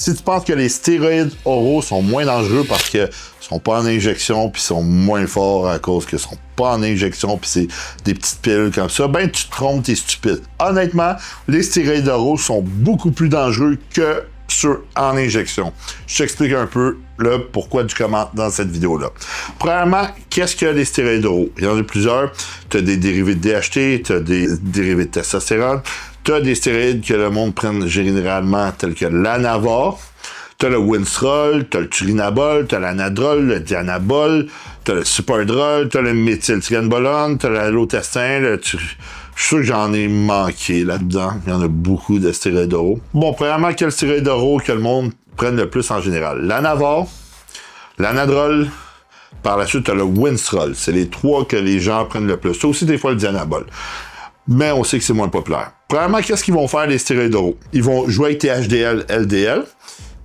Si tu penses que les stéroïdes oraux sont moins dangereux parce qu'ils sont pas en injection puis sont moins forts à cause qu'ils sont pas en injection puis c'est des petites pilules comme ça, ben tu te trompes, t'es stupide. Honnêtement, les stéroïdes oraux sont beaucoup plus dangereux que ceux en injection. Je t'explique un peu le pourquoi du comment dans cette vidéo-là. Premièrement, qu'est-ce que les stéroïdes oraux? Il y en a plusieurs. Tu as des dérivés de DHT, tu as des dérivés de testostérone, tu as des stéroïdes que le monde prend généralement tels que l'Anavar, tu as le Winstrol, tu as le Turinabol, tu as l'Anadrol, le Dianabol, tu as le Superdrol, tu as le méthyltrianolone, tu as l'allotestin, Je suis sûr que j'en ai manqué là-dedans. Il y en a beaucoup de stéroïdes oraux. Bon, premièrement, quel stéroïde oraux que le monde prenne le plus en général? L'Anavar, l'Anadrol, par la suite, tu as le Winstrol. C'est les trois que les gens prennent le plus. Ça aussi, des fois, le Dianabol. Mais on sait que c'est moins populaire. Premièrement, qu'est-ce qu'ils vont faire, les stéroïdes oraux? Ils vont jouer avec tes HDL, LDL.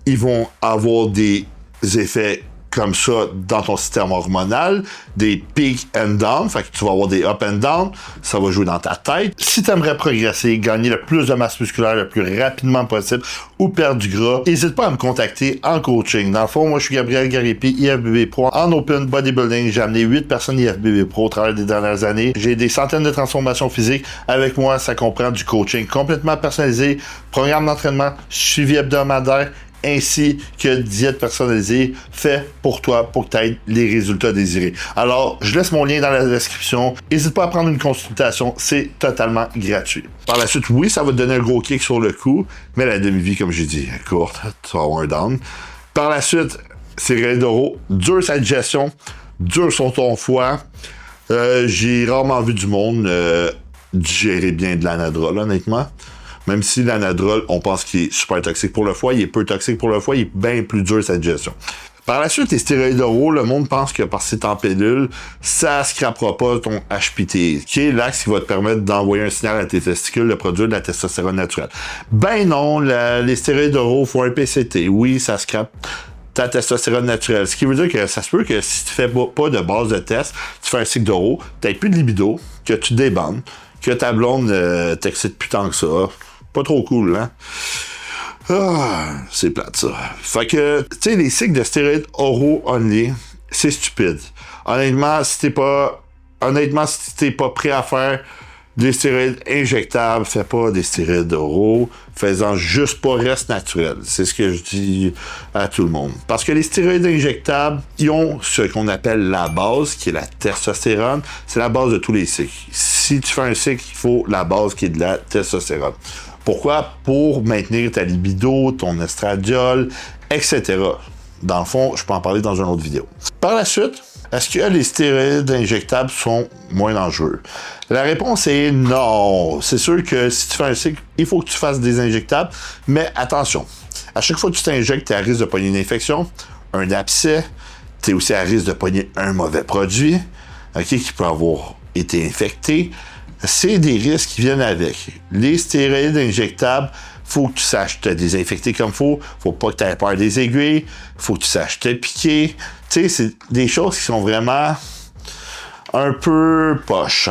Ils vont avoir des effets comme ça dans ton système hormonal, des peak and down, fait que tu vas avoir des up and down, ça va jouer dans ta tête. Si tu aimerais progresser, gagner le plus de masse musculaire le plus rapidement possible ou perdre du gras, n'hésite pas à me contacter en coaching. Dans le fond, moi je suis Gabriel Garipi, IFBB Pro. En Open Bodybuilding, j'ai amené 8 personnes IFBB Pro au travers des dernières années. J'ai des centaines de transformations physiques. Avec moi, ça comprend du coaching complètement personnalisé, programme d'entraînement, suivi hebdomadaire, ainsi que diète personnalisée fait pour toi pour que tu aies les résultats désirés. Alors, je laisse mon lien dans la description. N'hésite pas à prendre une consultation, c'est totalement gratuit. Par la suite, oui, ça va te donner un gros kick sur le coup, mais la demi-vie, comme j'ai dit, est courte, tu vas avoir un down. Par la suite, stéroïdes oraux, dur sa digestion, dur sur ton foie. J'ai rarement vu du monde digérer bien de l'anadrol, honnêtement. Même si l'anadrol, on pense qu'il est super toxique pour le foie, il est peu toxique pour le foie, il est bien plus dur sa digestion. Par la suite, les stéroïdes oraux, le monde pense que parce que c'est en pilule, ça scrapera pas ton HPT, qui est l'axe qui va te permettre d'envoyer un signal à tes testicules de produire de la testostérone naturelle. Ben non, les stéroïdes oraux font un PCT. Oui, ça scrape ta testostérone naturelle. Ce qui veut dire que ça se peut que si tu fais pas de base de test, tu fais un cycle d'oraux, tu n'as plus de libido, que tu débandes, que ta blonde t'excite plus tant que ça. Pas trop cool, hein? Ah, c'est plate, ça. Fait que, tu sais, les cycles de stéroïdes oraux only, c'est stupide. Honnêtement, si t'es pas prêt à faire des stéroïdes injectables, fais pas des stéroïdes oraux, fais-en juste pas, reste naturel. C'est ce que je dis à tout le monde. Parce que les stéroïdes injectables, ils ont ce qu'on appelle la base, qui est la testostérone. C'est la base de tous les cycles. Si tu fais un cycle, il faut la base qui est de la testostérone. Pourquoi? Pour maintenir ta libido, ton estradiol, etc. Dans le fond, je peux en parler dans une autre vidéo. Par la suite, est-ce que les stéroïdes injectables sont moins dangereux? La réponse est non. C'est sûr que si tu fais un cycle, il faut que tu fasses des injectables, mais attention, à chaque fois que tu t'injectes, tu es à risque de pogner une infection, un abcès, tu es aussi à risque de pogner un mauvais produit, qui peut avoir été infecté. C'est des risques qui viennent avec. Les stéroïdes injectables, faut que tu saches te désinfecter comme faut pas que tu aies peur des aiguilles, faut que tu saches te piquer. Tu sais, c'est des choses qui sont vraiment un peu poches,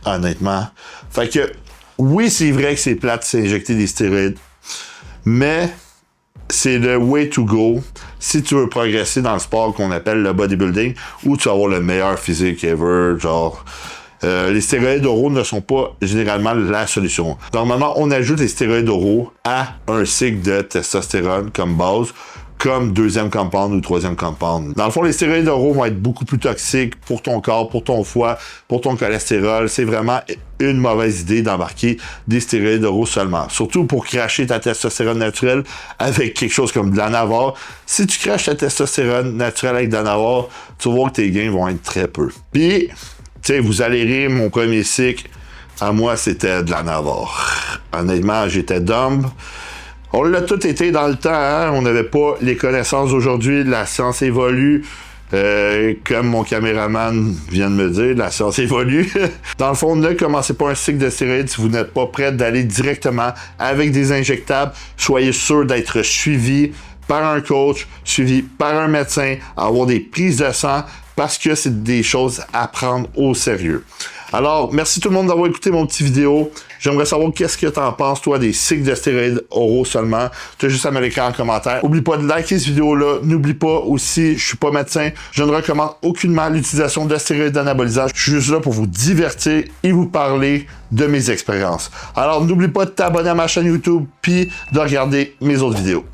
honnêtement. Fait que, oui, c'est vrai que c'est plate de s'injecter des stéroïdes, mais c'est le way to go si tu veux progresser dans le sport qu'on appelle le bodybuilding, où tu vas avoir le meilleur physique ever, genre... les stéroïdes oraux ne sont pas généralement la solution. Normalement, on ajoute les stéroïdes oraux à un cycle de testostérone comme base, comme deuxième compound ou troisième compound. Dans le fond, les stéroïdes oraux vont être beaucoup plus toxiques pour ton corps, pour ton foie, pour ton cholestérol. C'est vraiment une mauvaise idée d'embarquer des stéroïdes oraux seulement. Surtout pour cracher ta testostérone naturelle avec quelque chose comme de l'Anavar. Si tu craches ta testostérone naturelle avec de l'Anavar, tu vas voir que tes gains vont être très peu. Puis, tu sais, vous allez rire, mon premier cycle, à moi, c'était de l'Anavar. Honnêtement, j'étais dumb. On l'a tout été dans le temps, hein? On n'avait pas les connaissances d'aujourd'hui, la science évolue. Comme mon caméraman vient de me dire, la science évolue. Dans le fond, ne commencez pas un cycle de stéroïdes si vous n'êtes pas prêt d'aller directement avec des injectables. Soyez sûr d'être suivi par un coach, suivi par un médecin, avoir des prises de sang, parce que c'est des choses à prendre au sérieux. Alors, merci tout le monde d'avoir écouté mon petit vidéo. J'aimerais savoir qu'est-ce que t'en penses, toi, des cycles de stéroïdes oraux seulement. T'as juste à me l'écrire en commentaire. Oublie pas de liker cette vidéo-là. N'oublie pas aussi, je suis pas médecin. Je ne recommande aucunement l'utilisation de stéroïdes anabolisants. Je suis juste là pour vous divertir et vous parler de mes expériences. Alors, n'oublie pas de t'abonner à ma chaîne YouTube puis de regarder mes autres vidéos.